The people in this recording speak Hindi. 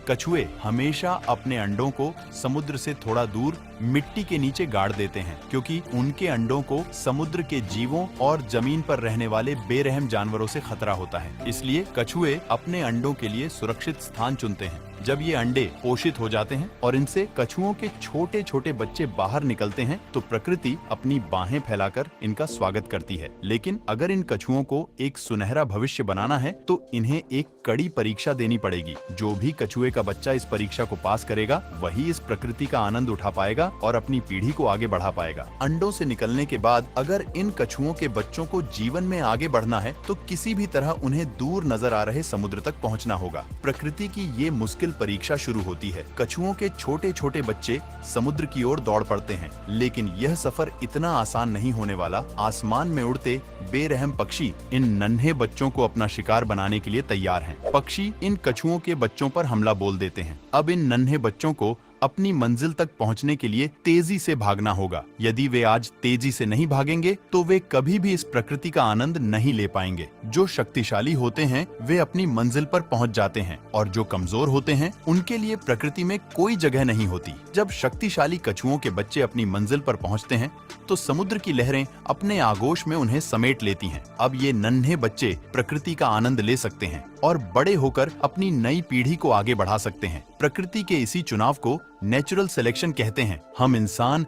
कछुए हमेशा अपने अंडों को समुद्र से थोड़ा दूर मिट्टी के नीचे गाड़ देते हैं, क्योंकि उनके अंडों को समुद्र के जीवों और जमीन पर रहने वाले बेरहम जानवरों से खतरा होता है। इसलिए कछुए अपने अंडों के लिए सुरक्षित स्थान चुनते हैं। जब ये अंडे पोषित हो जाते हैं और इनसे कछुओं के छोटे छोटे बच्चे बाहर निकलते हैं, तो प्रकृति अपनी बाहें फैलाकर इनका स्वागत करती है। लेकिन अगर इन कछुओं को एक सुनहरा भविष्य बनाना है, तो इन्हें एक कड़ी परीक्षा देनी पड़ेगी। जो भी कछुए का बच्चा इस परीक्षा को पास करेगा, वही इस प्रकृति का आनंद उठा पाएगा और अपनी पीढ़ी को आगे बढ़ा पाएगा। अंडों से निकलने के बाद अगर इन कछुओं के बच्चों को जीवन में आगे बढ़ना है, तो किसी भी तरह उन्हें दूर नजर आ रहे समुद्र तक पहुंचना होगा। प्रकृति की ये मुश्किल परीक्षा शुरू होती है। कछुओं के छोटे छोटे बच्चे समुद्र की ओर दौड़ पड़ते हैं, लेकिन यह सफर इतना आसान नहीं होने वाला। आसमान में उड़ते बेरहम पक्षी इन नन्हे बच्चों को अपना शिकार बनाने के लिए तैयार हैं। पक्षी इन कछुओं के बच्चों पर हमला बोल देते हैं। अब इन नन्हे बच्चों को अपनी मंजिल तक पहुंचने के लिए तेजी से भागना होगा। यदि वे आज तेजी से नहीं भागेंगे, तो वे कभी भी इस प्रकृति का आनंद नहीं ले पाएंगे। जो शक्तिशाली होते हैं, वे अपनी मंजिल पर पहुंच जाते हैं, और जो कमजोर होते हैं, उनके लिए प्रकृति में कोई जगह नहीं होती। जब शक्तिशाली कछुओं के बच्चे अपनी मंजिल पर पहुंचते हैं, तो समुद्र की लहरें अपने आगोश में उन्हें समेट लेती हैं। अब ये नन्हे बच्चे प्रकृति का आनंद ले सकते हैं और बड़े होकर अपनी नई पीढ़ी को आगे बढ़ा सकते हैं। प्रकृति के इसी चुनाव को नेचुरल सिलेक्शन कहते हैं। हम इंसान